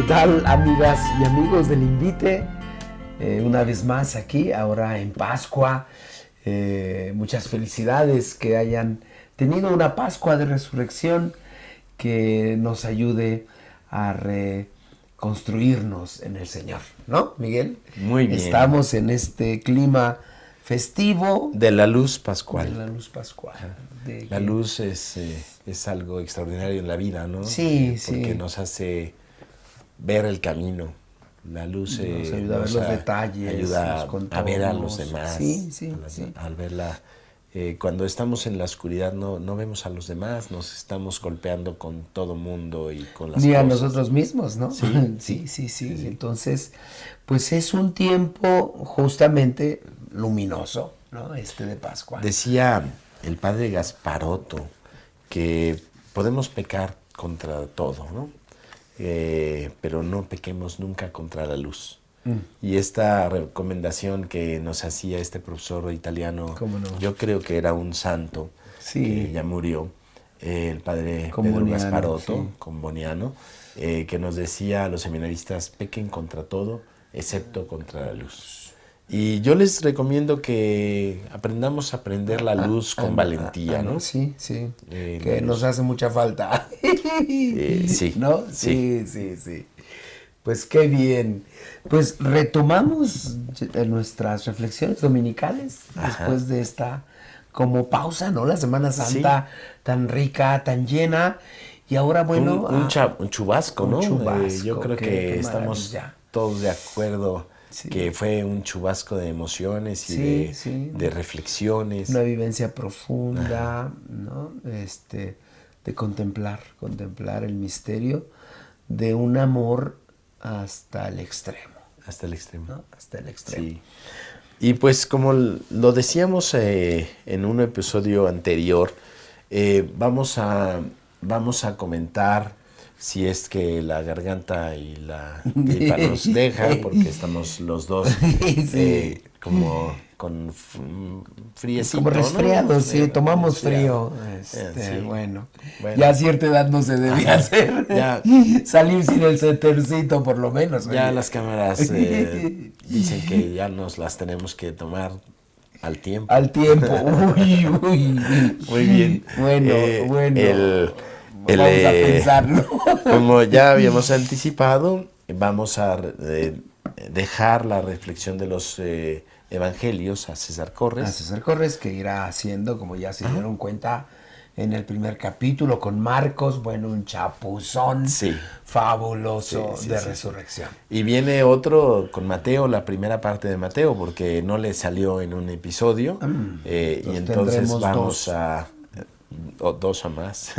tal, amigas y amigos del Invite? Una vez más aquí, ahora en Pascua. Muchas felicidades, que hayan tenido una Pascua de resurrección que nos ayude a reconstruirnos en el Señor, ¿no, Miguel? Muy bien. Estamos en este clima festivo. De la luz pascual. De la luz pascual. La luz es algo extraordinario en la vida, ¿no? Sí, porque nos hace ver el camino. La luz nos ayuda a ver los detalles, ayuda a ver a los demás. Sí. Al verla. Cuando estamos en la oscuridad no vemos a los demás, nos estamos golpeando con todo mundo y con las ni cosas. a nosotros mismos, ¿no? Sí. Entonces, pues es un tiempo justamente luminoso, ¿no? De Pascua. Decía el padre Gasparotto que podemos pecar contra todo, ¿no? Pero no pequemos nunca contra la luz. Y esta recomendación que nos hacía este profesor italiano, no? Yo creo que era un santo, que ya murió, el padre Pedro Gasparotto, comboniano, que nos decía a los seminaristas: pequen contra todo, excepto contra la luz. Y yo les recomiendo que aprendamos a prender la luz con valentía, ¿no? Sí. Que nos hace mucha falta. Sí. ¿No? Sí. Pues qué bien. Pues retomamos nuestras reflexiones dominicales después de esta como pausa, ¿no? La Semana Santa tan rica, tan llena. Y ahora, bueno... Un chubasco, ¿no? Yo creo que estamos maravilla. Todos de acuerdo que fue un chubasco de emociones y de reflexiones. Una vivencia profunda, ¿no? De contemplar el misterio de un amor hasta el extremo. Hasta el extremo. ¿No? Hasta el extremo. Sí. Y pues como lo decíamos en un episodio anterior, vamos a comentar, si es que la garganta y la gripa nos deja, porque estamos los dos como con friecito, como resfriados, ¿no? tomamos frío. Bueno, ya a cierta edad no se debía hacer. Salir sin el cetercito, por lo menos. Ya las cámaras dicen que ya nos las tenemos que tomar al tiempo. Uy. Muy bien. Bueno. Vamos a pensarlo. Como ya habíamos anticipado, vamos a dejar la reflexión de los evangelios a César Corres. Que irá haciendo, como ya se dieron cuenta en el primer capítulo, con Marcos, un chapuzón fabuloso de resurrección. Y viene otro con Mateo, la primera parte de Mateo, porque no le salió en un episodio. Y entonces vamos dos o más,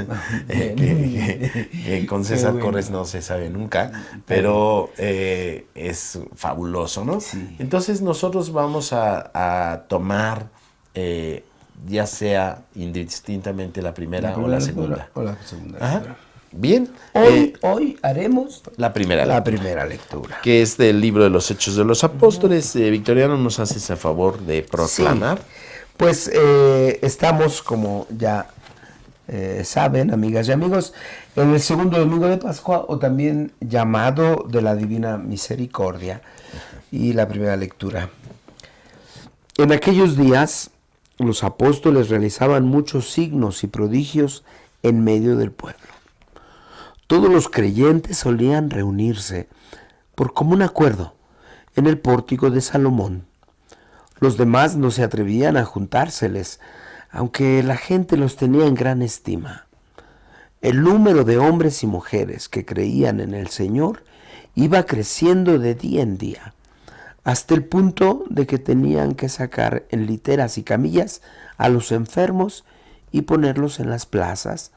que con César Corres no se sabe nunca, pero es fabuloso, ¿no? Sí. Entonces nosotros vamos a tomar, ya sea indistintamente la primera o la segunda. Lectura. Bien. Hoy haremos la primera lectura. Que es del libro de los Hechos de los Apóstoles. Victoriano, ¿nos haces a favor de proclamar? Sí. Pues estamos, como ya saben, amigas y amigos, en el segundo domingo de Pascua, o también llamado de la Divina Misericordia, y la primera lectura. En aquellos días, los apóstoles realizaban muchos signos y prodigios en medio del pueblo. Todos los creyentes solían reunirse por común acuerdo en el pórtico de Salomón. Los demás no se atrevían a juntárseles, aunque la gente los tenía en gran estima. El número de hombres y mujeres que creían en el Señor iba creciendo de día en día, hasta el punto de que tenían que sacar en literas y camillas a los enfermos y ponerlos en las plazas,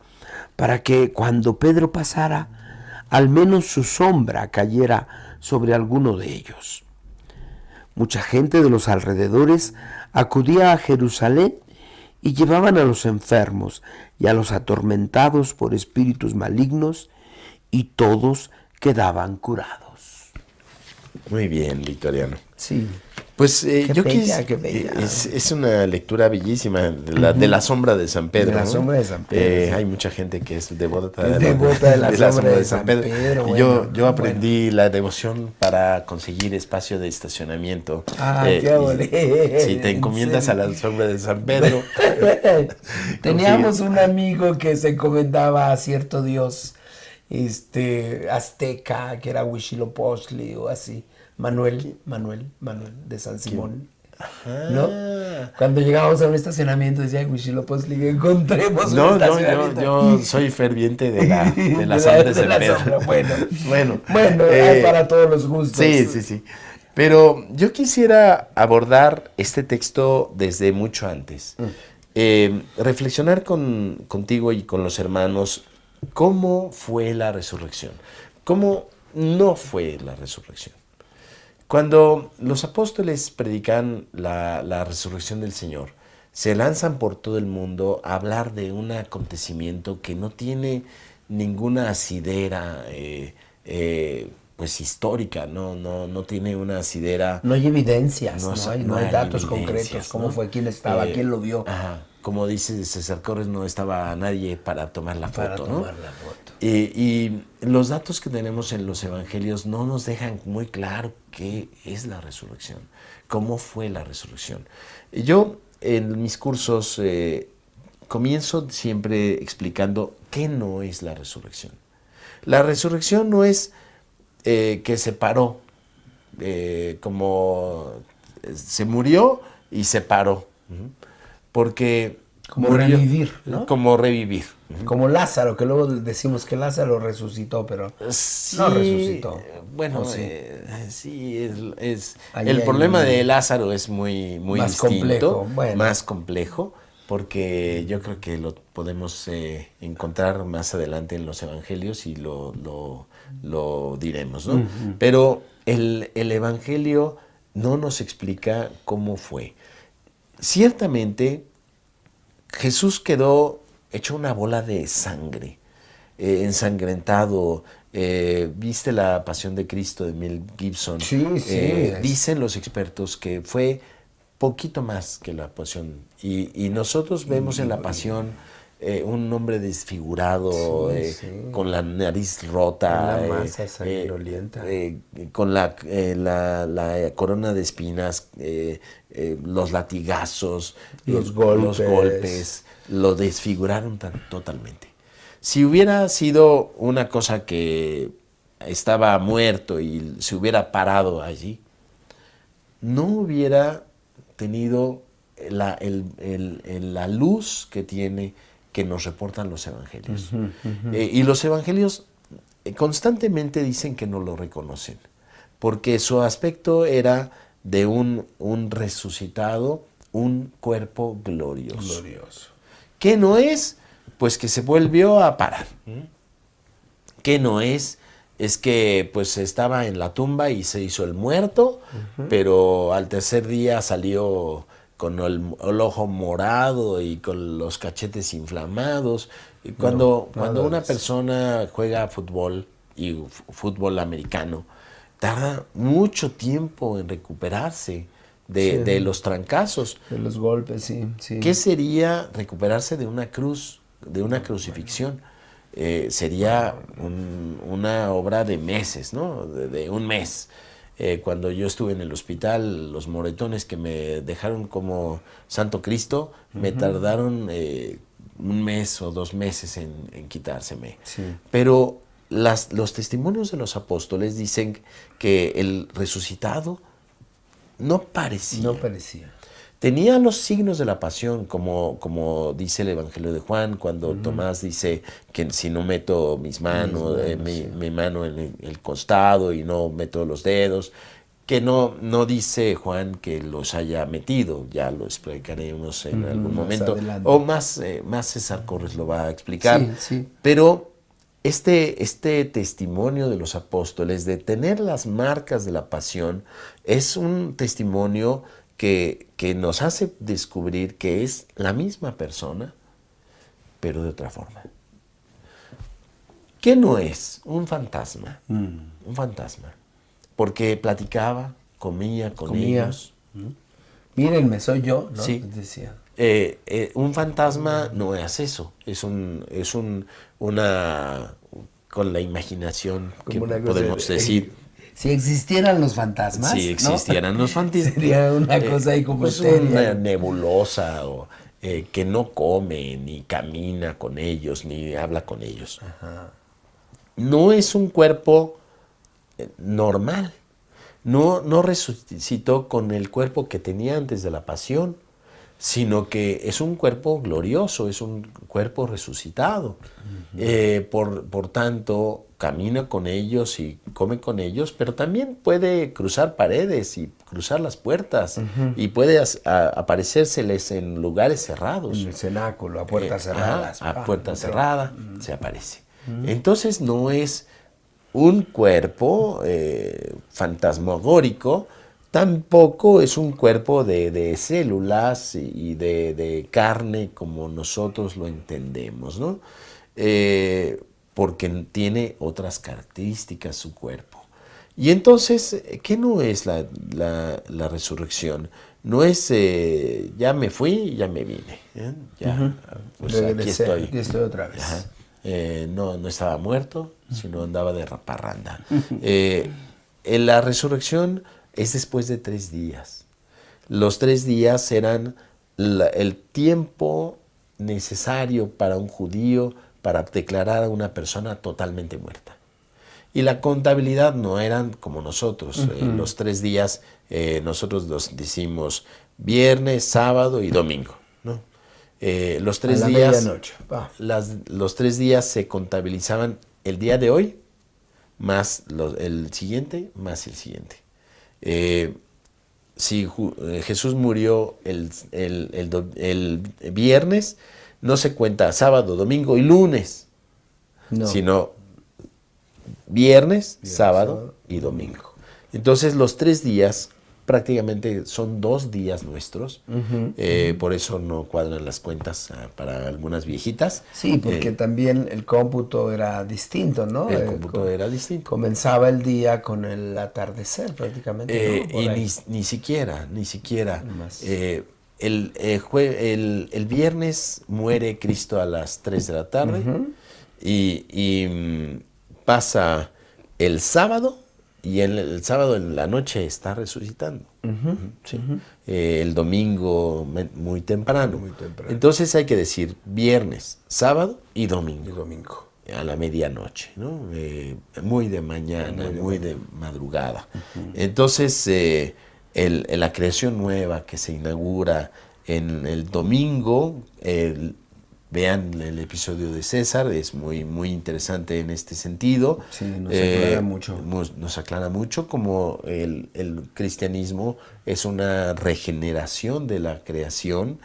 para que cuando Pedro pasara, al menos su sombra cayera sobre alguno de ellos. Mucha gente de los alrededores acudía a Jerusalén y llevaban a los enfermos y a los atormentados por espíritus malignos, y todos quedaban curados. Muy bien, Victoriano. Sí. Pues Qué yo bella, quis, qué bella. es una lectura bellísima, de la sombra de San Pedro. De la ¿no? sombra de San Pedro, sí. Hay mucha gente que es devota, Es devota de la sombra de San Pedro. Pedro, Y bueno, yo aprendí la devoción para conseguir espacio de estacionamiento. Qué bonito. Si te encomiendas a la sombra de San Pedro, Teníamos un amigo que se encomendaba a cierto dios azteca, que era Huitzilopochtli o así. Manuel de San Simón. ¿No? Cuando llegábamos a un estacionamiento decía Huitzilopochtli, encontremos un No, estacionamiento. yo soy ferviente de la sombra de San Pedro. Bueno, Bueno, hay para todos los gustos. Sí. Pero yo quisiera abordar este texto desde mucho antes. Reflexionar contigo y con los hermanos cómo fue la resurrección, cómo no fue la resurrección. Cuando los apóstoles predican la resurrección del Señor, se lanzan por todo el mundo a hablar de un acontecimiento que no tiene ninguna asidera pues histórica, no tiene una asidera. No hay evidencias, No no hay datos evidencias, concretos, cómo ¿no? fue, quién estaba, quién lo vio. Como dice César Corres, no estaba nadie para tomar la foto, ¿no? La foto. Y los datos que tenemos en los evangelios no nos dejan muy claro qué es la resurrección, cómo fue la resurrección. Yo en mis cursos comienzo siempre explicando qué no es la resurrección. La resurrección no es que se paró, como se murió y se paró, porque Como murió, revivir, ¿no? Como revivir. Como Lázaro, que luego decimos que Lázaro resucitó, pero Sí, no resucitó. Bueno, sí? Sí, Ahí el hay problema de Lázaro es muy más distinto, complejo, más complejo, porque yo creo que lo podemos encontrar más adelante en los evangelios y lo diremos, ¿no? Pero el evangelio no nos explica cómo fue. Ciertamente, Jesús quedó hecho una bola de sangre, ensangrentado. ¿Viste la Pasión de Cristo de Mel Gibson? Sí. Dicen los expertos que fue poquito más que la Pasión. Y nosotros vemos en la Pasión un hombre desfigurado, con la nariz rota, Una masa sanguinolenta. con la corona de espinas, los latigazos, Los golpes, lo desfiguraron totalmente. Si hubiera sido una cosa que estaba muerto y se hubiera parado allí, no hubiera tenido la luz que tiene, que nos reportan los evangelios. Y los evangelios constantemente dicen que no lo reconocen, porque su aspecto era de un resucitado, un cuerpo glorioso. ¿Qué no es? Pues que se volvió a parar. ¿Qué no es? Es que pues estaba en la tumba y se hizo el muerto, pero al tercer día salió con el ojo morado y con los cachetes inflamados. Y cuando una persona juega fútbol, y fútbol americano, tarda mucho tiempo en recuperarse de los trancazos. De los golpes, sí. ¿Qué sería recuperarse de una cruz, de una crucifixión? Sería una obra de meses, ¿no? De un mes. Cuando yo estuve en el hospital, los moretones que me dejaron como Santo Cristo, me tardaron un mes o 2 meses en quitárseme. Sí. Pero los testimonios de los apóstoles dicen que el resucitado no parecía. Tenía los signos de la pasión, como dice el Evangelio de Juan, cuando Tomás dice que si no meto mi mano en el costado y no meto los dedos, que no dice Juan que los haya metido, ya lo explicaremos en algún momento, adelante. o más César Corres lo va a explicar, Sí. pero este testimonio de los apóstoles de tener las marcas de la pasión es un testimonio que nos hace descubrir que es la misma persona, pero de otra forma. ¿Qué no es? Un fantasma. Un fantasma. Porque platicaba, comía con ellos, Mírenme, soy yo, ¿no? Sí. Decía. Un fantasma no es eso, una con la imaginación que Como una cosa podemos decir. Si existieran los fantasmas, Si existieran ¿no? los fantasmas, sería una cosa ahí como pues etérea. una nebulosa o que no come ni camina con ellos ni habla con ellos. Ajá. No es un cuerpo normal. No resucitó con el cuerpo que tenía antes de la pasión, sino que es un cuerpo glorioso, es un cuerpo resucitado. Por tanto, camina con ellos y come con ellos, pero también puede cruzar paredes y cruzar las puertas y puede aparecérseles en lugares cerrados. En el cenáculo, a puertas cerradas. A puerta cerrada se aparece. Entonces no es un cuerpo fantasmagórico, tampoco es un cuerpo de células y de carne como nosotros lo entendemos, ¿no? Porque tiene otras características su cuerpo. Y entonces, ¿qué no es la resurrección? No es ya me fui y ya me vine. Ya, pues aquí estoy. Aquí estoy otra vez. Ajá. No estaba muerto, sino andaba de parranda. La resurrección es después de 3 días. Los 3 días eran el tiempo necesario para un judío para declarar a una persona totalmente muerta. Y la contabilidad no eran como nosotros. Los 3 días nosotros los decimos viernes, sábado y domingo, ¿no? Los 3 días, los 3 días se contabilizaban el día de hoy más el siguiente más el siguiente. Si Jesús murió el viernes, no se cuenta sábado, domingo y lunes, sino viernes, sábado y domingo. Entonces los 3 días prácticamente son 2 días nuestros, por eso no cuadran las cuentas para algunas viejitas. Sí, porque también el cómputo era distinto, ¿no? El cómputo era distinto. Comenzaba el día con el atardecer prácticamente. ¿No? Y ni siquiera. El viernes muere Cristo a las 3 de la tarde y pasa el sábado. Y el sábado en la noche está resucitando. Sí. El domingo muy temprano. Entonces hay que decir viernes, sábado y domingo. A la medianoche, ¿no? Muy de mañana, muy de madrugada. Entonces la creación nueva que se inaugura en el domingo, vean el episodio de César, es muy, muy interesante en este sentido. Sí, nos aclara mucho. Nos aclara mucho como el cristianismo es una regeneración de la creación,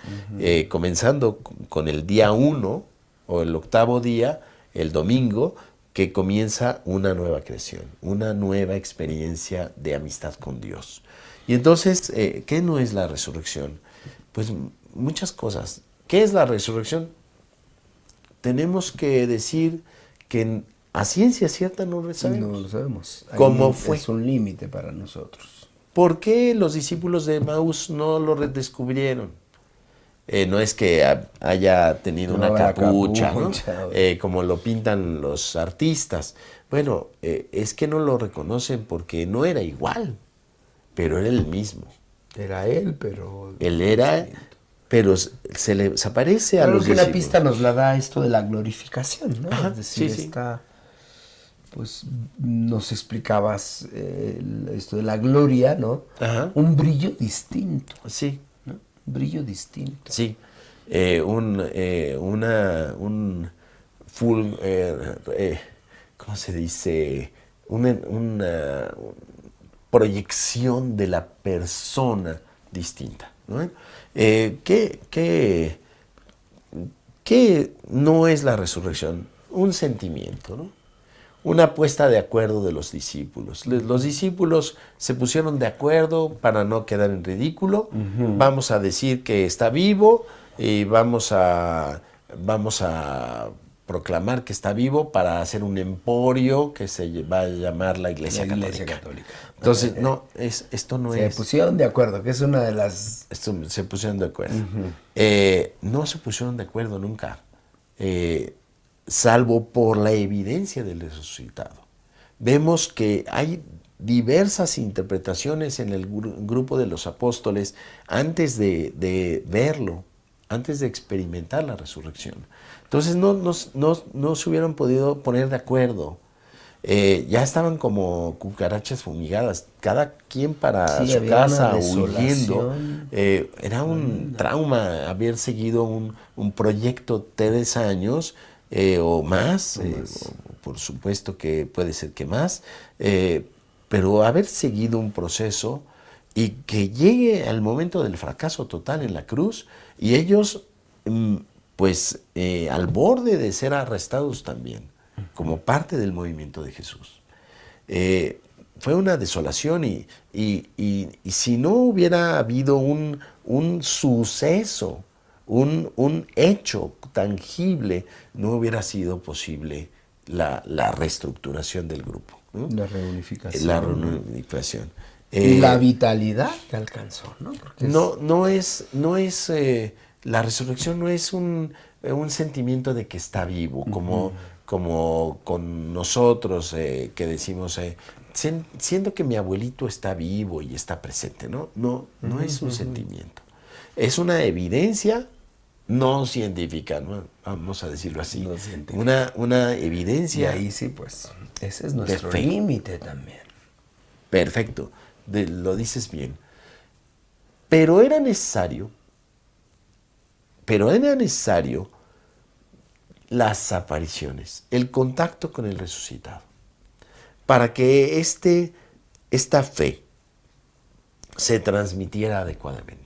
comenzando con el día 1 o el 8º día, el domingo, que comienza una nueva creación, una nueva experiencia de amistad con Dios. Y entonces, ¿qué no es la resurrección? Pues muchas cosas. ¿Qué es la resurrección? Tenemos que decir que a ciencia cierta no lo sabemos. No lo sabemos. ¿Cómo fue? Es un límite para nosotros. ¿Por qué los discípulos de Emaús no lo redescubrieron? No es que haya tenido una capucha, ¿no? Como lo pintan los artistas. Bueno, es que no lo reconocen porque no era igual, pero era el mismo. Era él, pero... Él era... Pero se les aparece a los discípulos. La pista nos la da esto de la glorificación, ¿no? Ajá, es decir, pues nos explicabas esto de la gloria, ¿no? Ajá. Un brillo distinto. Sí. ¿No? Un brillo distinto. Sí. ¿Cómo se dice? Una proyección de la persona distinta, ¿no? ¿Qué no es la resurrección? Un sentimiento, ¿no? Una puesta de acuerdo de los discípulos. Los discípulos se pusieron de acuerdo para no quedar en ridículo. Vamos a decir que está vivo y vamos a proclamar que está vivo para hacer un emporio que se va a llamar la Iglesia Católica. Entonces, no, esto no se es... Se pusieron de acuerdo, que es una de las... Se pusieron de acuerdo. No se pusieron de acuerdo nunca, salvo por la evidencia del resucitado. Vemos que hay diversas interpretaciones en el grupo de los apóstoles antes de verlo, antes de experimentar la resurrección. Entonces no se hubieran podido poner de acuerdo. Ya estaban como cucarachas fumigadas, cada quien para su casa huyendo. Era un trauma haber seguido un proyecto 3 años o más, por supuesto que puede ser que más, pero haber seguido un proceso y que llegue al momento del fracaso total en la cruz y ellos al borde de ser arrestados también, como parte del movimiento de Jesús. Fue una desolación y si no hubiera habido un suceso, un hecho tangible, no hubiera sido posible la reestructuración del grupo, ¿no? La reunificación. La reunificación. Y la vitalidad que alcanzó, ¿no? Porque la resurrección no es un sentimiento de que está vivo, como con nosotros que decimos, siento que mi abuelito está vivo y está presente, ¿no? No es un sentimiento. Es una evidencia no científica, ¿no? Vamos a decirlo así. No científica. Una evidencia. Y ahí sí, pues, ese es nuestro límite también. Perfecto, lo dices bien. Pero era necesario las apariciones, el contacto con el resucitado, para que esta fe se transmitiera adecuadamente.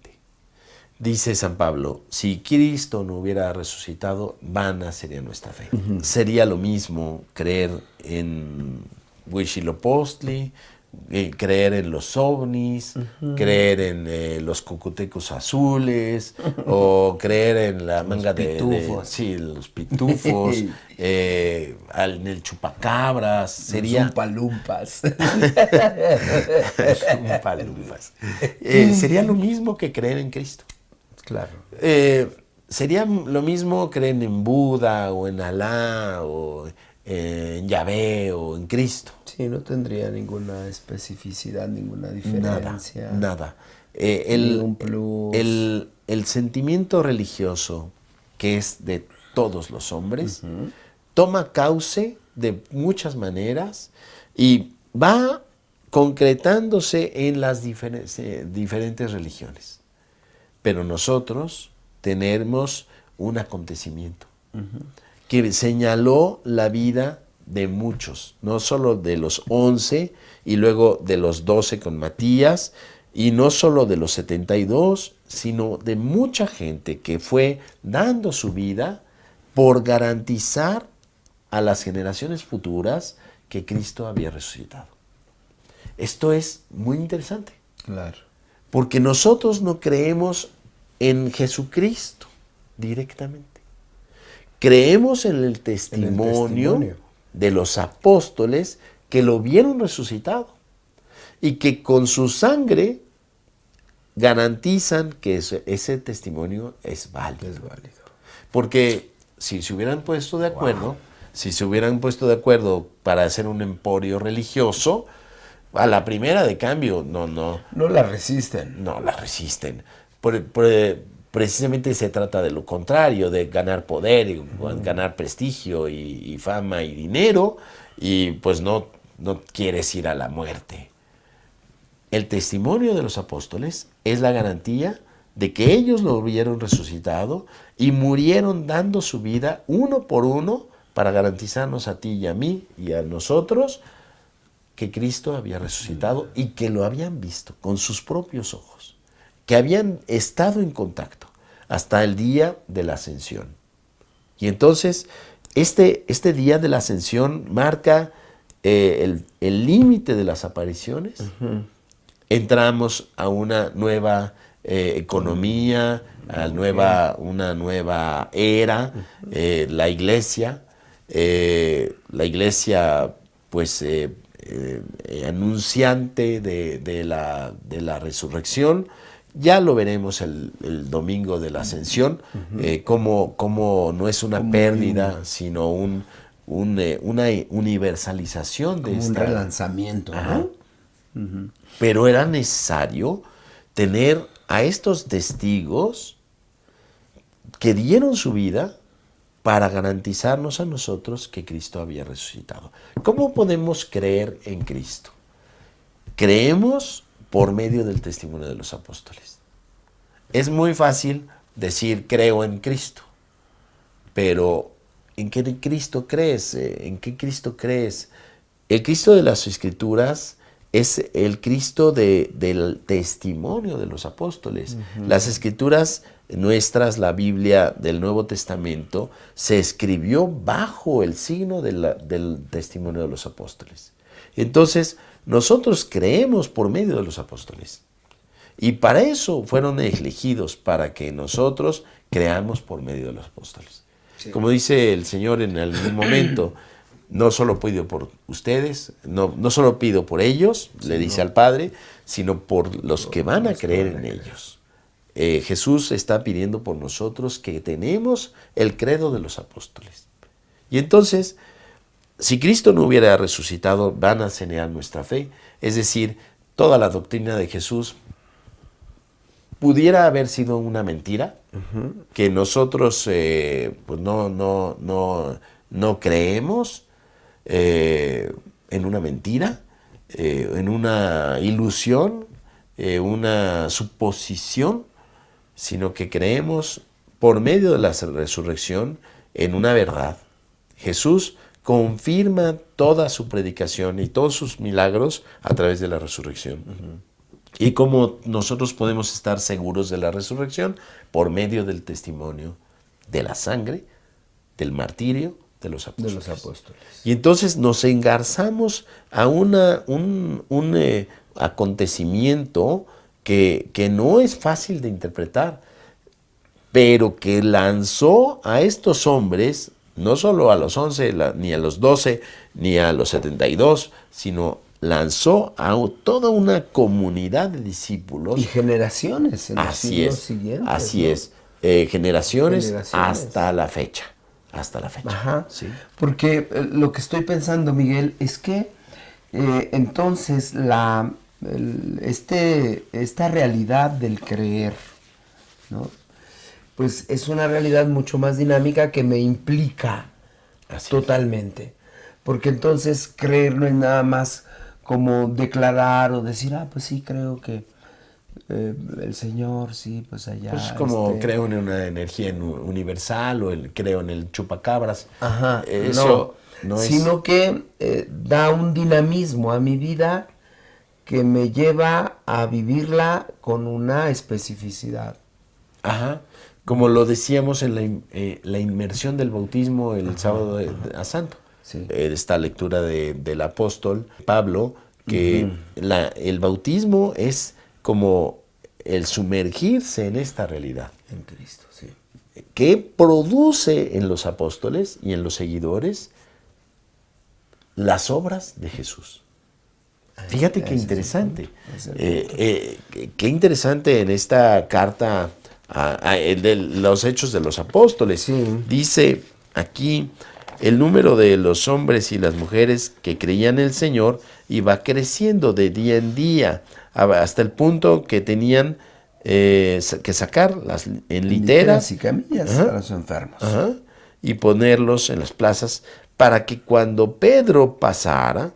Dice San Pablo, si Cristo no hubiera resucitado, vana sería nuestra fe. Sería lo mismo creer en Huitzilopochtli, creer en los ovnis, creer en los cucutecos azules, o creer en la manga los pitufos, en el chupacabras, sería... Los umpalumpas. Sería lo mismo que creer en Cristo. Claro. Sería lo mismo creer en Buda, o en Alá, o en Yahvé, o en Cristo. Sí, no tendría ninguna especificidad, ninguna diferencia. Nada. Ningún plus. El sentimiento religioso, que es de todos los hombres, toma cauce de muchas maneras y va concretándose en las diferentes religiones. Pero nosotros tenemos un acontecimiento que señaló la vida de muchos, no solo de los 11 y luego de los 12 con Matías, y no solo de los 72, sino de mucha gente que fue dando su vida por garantizar a las generaciones futuras que Cristo había resucitado. Esto es muy interesante. Claro. Porque nosotros no creemos en Jesucristo directamente. Creemos en el testimonio de los apóstoles que lo vieron resucitado y que con su sangre garantizan que ese testimonio es válido. Es válido. Porque si se hubieran puesto de acuerdo, para hacer un emporio religioso, a la primera de cambio, no la resisten. No la resisten. Precisamente se trata de lo contrario, de ganar poder, ganar prestigio y fama y dinero, y pues no quieres ir a la muerte. El testimonio de los apóstoles es la garantía de que ellos lo vieron resucitado y murieron dando su vida uno por uno para garantizarnos a ti y a mí y a nosotros que Cristo había resucitado y que lo habían visto con sus propios ojos, que habían estado en contacto hasta el día de la ascensión. Y entonces, este día de la ascensión marca el límite de las apariciones. Entramos a una nueva economía, a una nueva era, la iglesia, la iglesia, pues, anunciante de la resurrección. Ya lo veremos el domingo de la Ascensión, cómo no es una pérdida, sino una universalización de Como un esta... relanzamiento, Ajá. ¿no? Pero era necesario tener a estos testigos que dieron su vida para garantizarnos a nosotros que Cristo había resucitado. ¿Cómo podemos creer en Cristo? Creemos por medio del testimonio de los apóstoles. Es muy fácil decir creo en Cristo, pero ¿en qué Cristo crees? ¿En qué Cristo crees? El Cristo de las Escrituras es el Cristo del testimonio de los apóstoles. Las Escrituras nuestras, la Biblia del Nuevo Testamento, se escribió bajo el signo del testimonio de los apóstoles. Entonces, nosotros creemos por medio de los apóstoles. Y para eso fueron elegidos, para que nosotros creamos por medio de los apóstoles. Sí. Como dice el Señor en algún momento, no solo pido por ustedes, no solo pido por ellos, sí, le dice al Padre, sino por los que van a creer en ellos. Jesús está pidiendo por nosotros que tenemos el credo de los apóstoles. Y entonces, si Cristo no hubiera resucitado, van a cenear nuestra fe. Es decir, toda la doctrina de Jesús pudiera haber sido una mentira, que nosotros pues no creemos en una mentira, en una ilusión, una suposición, sino que creemos por medio de la resurrección en una verdad. Jesús confirma toda su predicación y todos sus milagros a través de la resurrección. ¿Y cómo nosotros podemos estar seguros de la resurrección? Por medio del testimonio de la sangre, del martirio de los apóstoles. Y entonces nos engarzamos a un acontecimiento que no es fácil de interpretar, pero que lanzó a estos hombres, no solo a los 11, ni a los 12, ni a los 72, sino lanzó a toda una comunidad de discípulos. Y generaciones en los siglos siguientes. Así es, generaciones hasta la fecha. Hasta la fecha. Ajá. Sí. Porque lo que estoy pensando, Miguel, es que entonces esta realidad del creer, ¿no? Pues es una realidad mucho más dinámica que me implica totalmente. Porque entonces creer no es nada más como declarar o decir, pues sí, creo que el Señor, sí, pues allá. Pues como creo en una energía universal o creo en el chupacabras. Ajá, eso no es. Sino que da un dinamismo a mi vida que me lleva a vivirla con una especificidad. Ajá. Como lo decíamos en la inmersión del bautismo el sábado a Santo. Sí. Esta lectura del apóstol Pablo, que el bautismo es como el sumergirse en esta realidad. En Cristo, sí. Que produce en los apóstoles y en los seguidores las obras de Jesús. Fíjate qué interesante. Qué interesante en esta carta de los Hechos de los Apóstoles. Sí. Dice aquí, el número de los hombres y las mujeres que creían en el Señor iba creciendo de día en día, hasta el punto que tenían que sacar en literas y camillas a los enfermos. Y ponerlos en las plazas para que cuando Pedro pasara,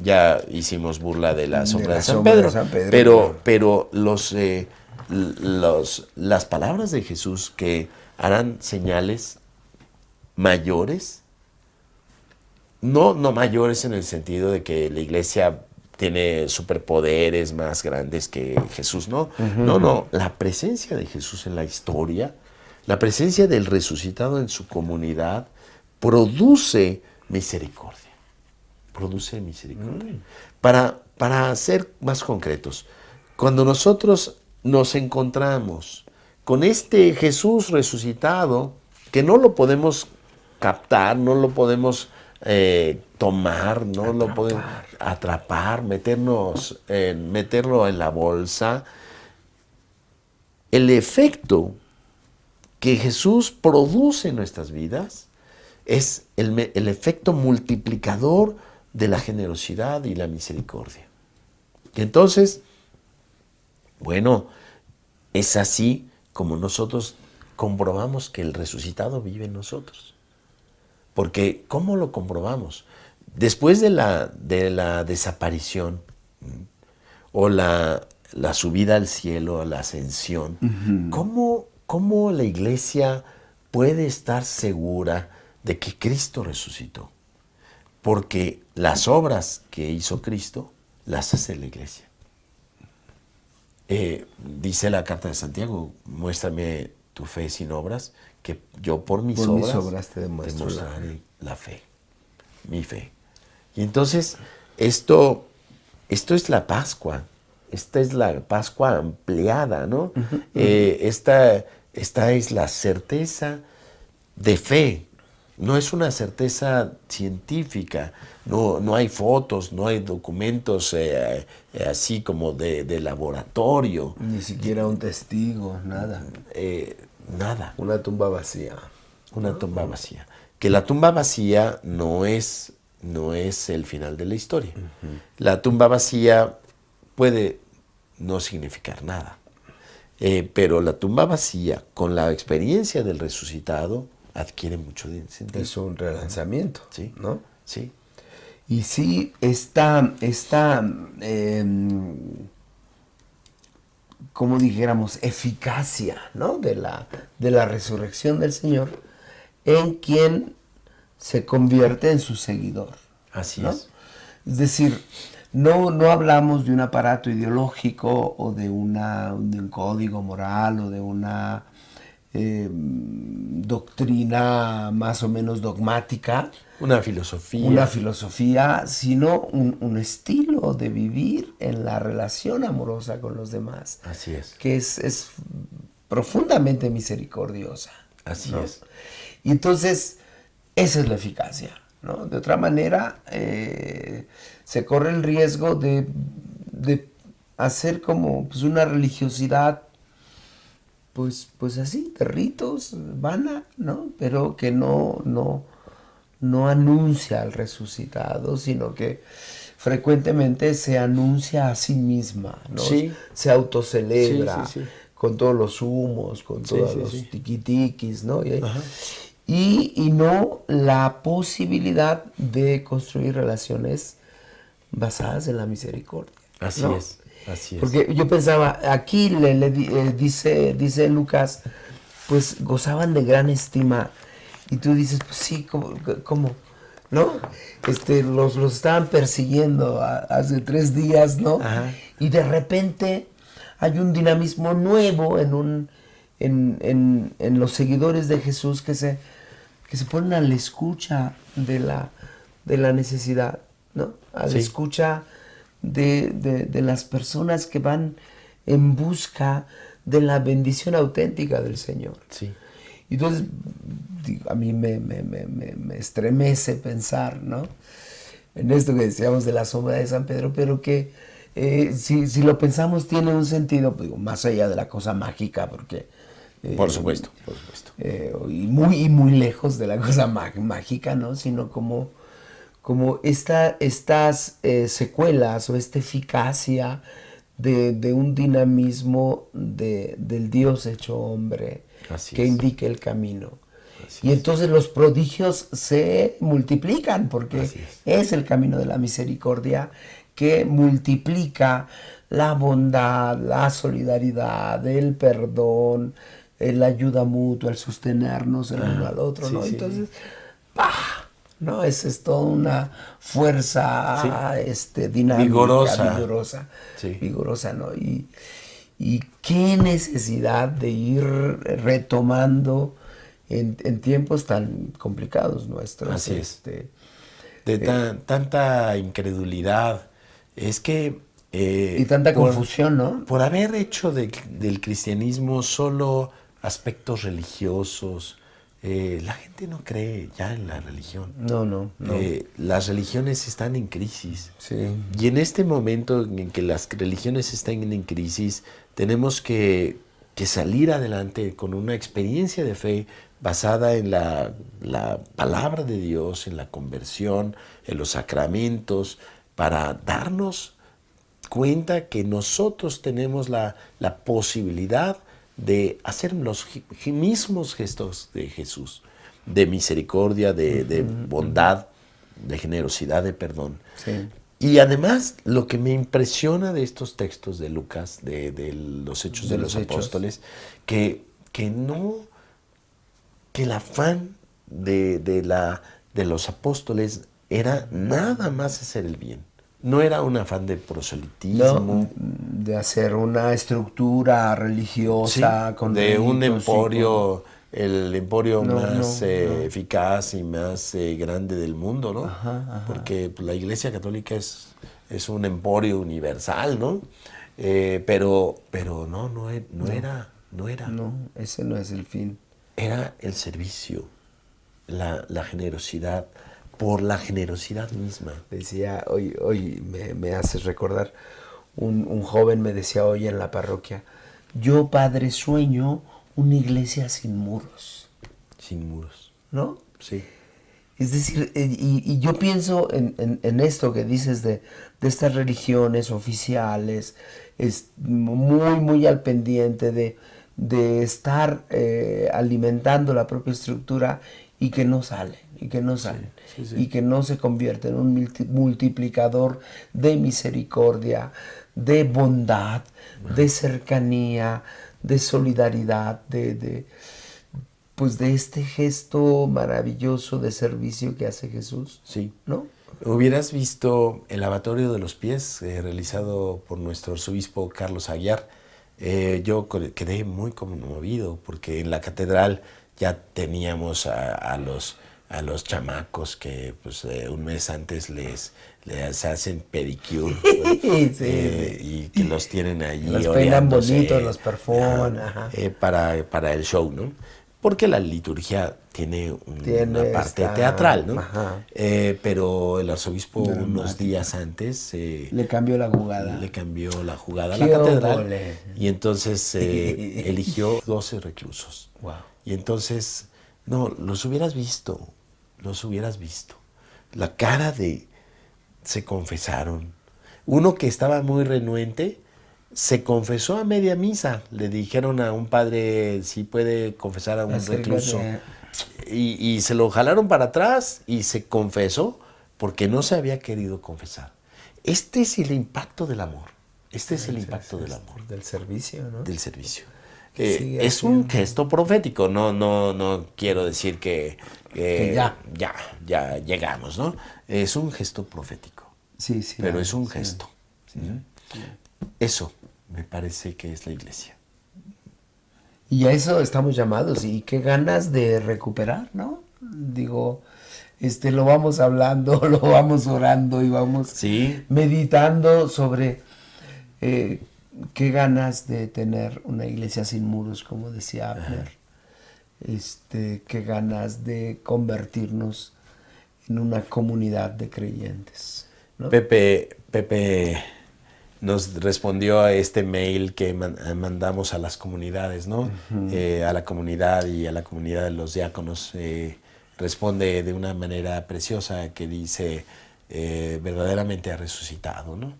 ya hicimos burla de la sombra de San Pedro, pero las palabras de Jesús que harán señales mayores, no mayores en el sentido de que la iglesia tiene superpoderes más grandes que Jesús, no, la presencia de Jesús en la historia, la presencia del resucitado en su comunidad produce misericordia. Para ser más concretos, cuando nosotros nos encontramos con este Jesús resucitado, que no lo podemos captar, no lo podemos tomar, no lo podemos atrapar, meterlo en la bolsa. El efecto que Jesús produce en nuestras vidas es el efecto multiplicador de la generosidad y la misericordia. Y entonces, bueno, es así como nosotros comprobamos que el resucitado vive en nosotros. Porque, ¿cómo lo comprobamos? Después de la desaparición o la subida al cielo, la ascensión, ¿cómo la iglesia puede estar segura de que Cristo resucitó? Porque las obras que hizo Cristo las hace la iglesia. Dice la carta de Santiago, muéstrame tu fe sin obras, que yo por mis obras te demostraré la fe, mi fe. Y entonces, esto es la Pascua, esta es la Pascua ampliada, ¿no? Esta es la certeza de fe, no es una certeza científica, no hay fotos, no hay documentos así como de laboratorio. Ni siquiera un testigo, nada. Nada. Una tumba vacía. Una tumba vacía. Que la tumba vacía no es el final de la historia. La tumba vacía puede no significar nada. Pero la tumba vacía, con la experiencia del resucitado, adquiere mucho sentido. Es un relanzamiento, Sí, ¿no? sí. Y sí, esta como dijéramos, eficacia, ¿no? de la resurrección del Señor en quien se convierte en su seguidor. Así ¿no? es. Es decir, no hablamos de un aparato ideológico o de un código moral o de una doctrina más o menos dogmática. Una filosofía. Una filosofía, sino un estilo de vivir en la relación amorosa con los demás. Así es. Que es profundamente misericordiosa. Así ¿no? es. Y entonces, esa es la eficacia, ¿no? De otra manera, se corre el riesgo de hacer como pues, una religiosidad, pues así, de ritos, vana, ¿no? Pero que no anuncia al resucitado, sino que frecuentemente se anuncia a sí misma, ¿no? Sí. Se autocelebra Sí. con todos los humos, con todos los tiquitiquis, ¿no? Y no la posibilidad de construir relaciones basadas en la misericordia. Así ¿no? es. Así es. Porque yo pensaba, aquí dice Lucas, pues gozaban de gran estima. Y tú dices, pues sí, ¿cómo? ¿No? Los estaban persiguiendo hace 3 días, ¿no? Ajá. Y de repente hay un dinamismo nuevo en los seguidores de Jesús que se ponen a la escucha de la necesidad, ¿no? A la escucha de las personas que van en busca de la bendición auténtica del Señor. Sí. Entonces, a mí me estremece pensar, ¿no? En esto que decíamos de la sombra de San Pedro, pero que si lo pensamos tiene un sentido, digo, más allá de la cosa mágica, porque... Por supuesto. Y muy lejos de la cosa mágica, ¿no? Sino como estas secuelas o esta eficacia de un dinamismo del Dios hecho hombre. Así que es. indique el camino. Así Y es. entonces los prodigios se multiplican porque Así es el camino de la misericordia que multiplica la bondad, la solidaridad, el perdón, la ayuda mutua, el sostenernos el uno al otro, ¿no? Sí. Entonces, ¡pah! ¿no? Esa es toda una fuerza dinámica, vigorosa, Sí. vigorosa, ¿no? Y qué necesidad de ir retomando en tiempos tan complicados nuestros. Así es. Tanta incredulidad. Es que... y tanta confusión, ¿no? Por haber hecho del cristianismo solo aspectos religiosos, la gente no cree ya en la religión. No. Las religiones están en crisis. Sí. Y en este momento en que las religiones están en crisis, tenemos que salir adelante con una experiencia de fe basada en la palabra de Dios, en la conversión, en los sacramentos, para darnos cuenta que nosotros tenemos la posibilidad de hacer los mismos gestos de Jesús, de misericordia, de bondad, de generosidad, de perdón. Sí. Y además, lo que me impresiona de estos textos de Lucas, de los Hechos de los Apóstoles, que el afán de los apóstoles era nada más hacer el bien. No era un afán de proselitismo. No, de hacer una estructura religiosa, Sí, con de un ritos emporio, el emporio No, más no. eficaz y más grande del mundo, ¿no? Ajá. Porque pues, la Iglesia Católica es un emporio universal, ¿no? Pero no era. No, ese no es el fin. Era el servicio, la generosidad, por la generosidad misma. Decía, hoy me haces recordar, un joven me decía hoy en la parroquia, yo, padre, sueño una iglesia sin muros. Sin muros. ¿No? Sí. Es decir, y yo pienso en esto que dices de estas religiones oficiales, es muy al pendiente de estar alimentando la propia estructura y que no salen, y que no salen, y que no se convierte en un multiplicador de misericordia, de bondad, de cercanía, de solidaridad, pues de este gesto maravilloso de servicio que hace Jesús. Sí. ¿No? Hubieras visto el lavatorio de los pies realizado por nuestro arzobispo Carlos Aguiar. Yo quedé muy conmovido porque en la catedral ya teníamos a los chamacos que pues, un mes antes les hacen pedicure y que los tienen allí los peinan oreándose, bonitos, los perfuman. para el show, ¿no? Porque la liturgia tiene una parte teatral, ¿no? Pero el arzobispo unos días antes le cambió la jugada. Le cambió la jugada a la catedral. Y entonces eligió 12 reclusos. Wow. Y entonces, no, los hubieras visto. La cara se confesaron. Uno que estaba muy renuente se confesó a media misa. Le dijeron a un padre si puede confesar a un recluso. Y se lo jalaron para atrás y se confesó porque no se había querido confesar. Este es el impacto del amor. Del servicio, ¿no? Del servicio. Es un gesto profético. No quiero decir que ya llegamos, ¿no? Es un gesto profético. Sí. Pero es un gesto. Sí. Eso me parece que es la iglesia. Y a eso estamos llamados, y qué ganas de recuperar, ¿no? Digo, lo vamos hablando, lo vamos orando y vamos meditando sobre qué ganas de tener una iglesia sin muros, como decía Abner. Qué ganas de convertirnos en una comunidad de creyentes, ¿no? Pepe nos respondió a este mail que mandamos a las comunidades, ¿no? A la comunidad y a la comunidad de los diáconos. Responde de una manera preciosa que dice, verdaderamente ha resucitado, ¿no?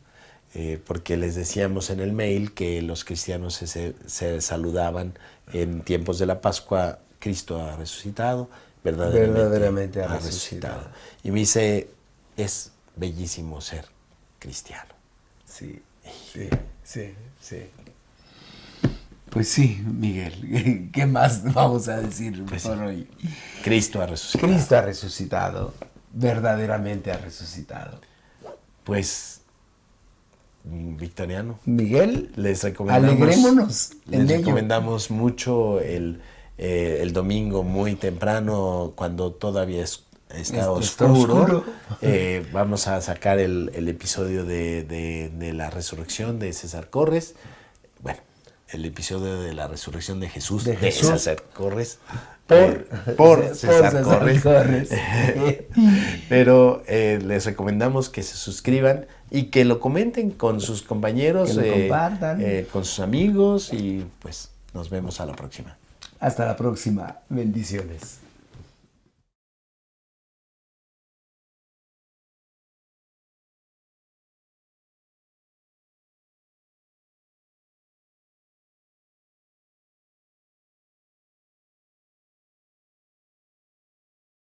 Porque les decíamos en el mail que los cristianos se saludaban en tiempos de la Pascua, Cristo ha resucitado, verdaderamente ha resucitado. Y me dice, es bellísimo ser cristiano. Sí. Pues sí, Miguel, ¿qué más vamos a decir por hoy? Cristo ha resucitado. Cristo ha resucitado, verdaderamente ha resucitado. Pues, Victoriano. Miguel, les recomendamos mucho el domingo muy temprano, cuando todavía está oscuro. Vamos a sacar el episodio de la resurrección de César Corres. Bueno, el episodio de la resurrección de Jesús, De Jesús. César Corres. Por César Corres. Corres. Pero les recomendamos que se suscriban y que lo comenten con sus compañeros, Que lo compartan. con sus amigos y pues nos vemos a la próxima. Hasta la próxima. Bendiciones.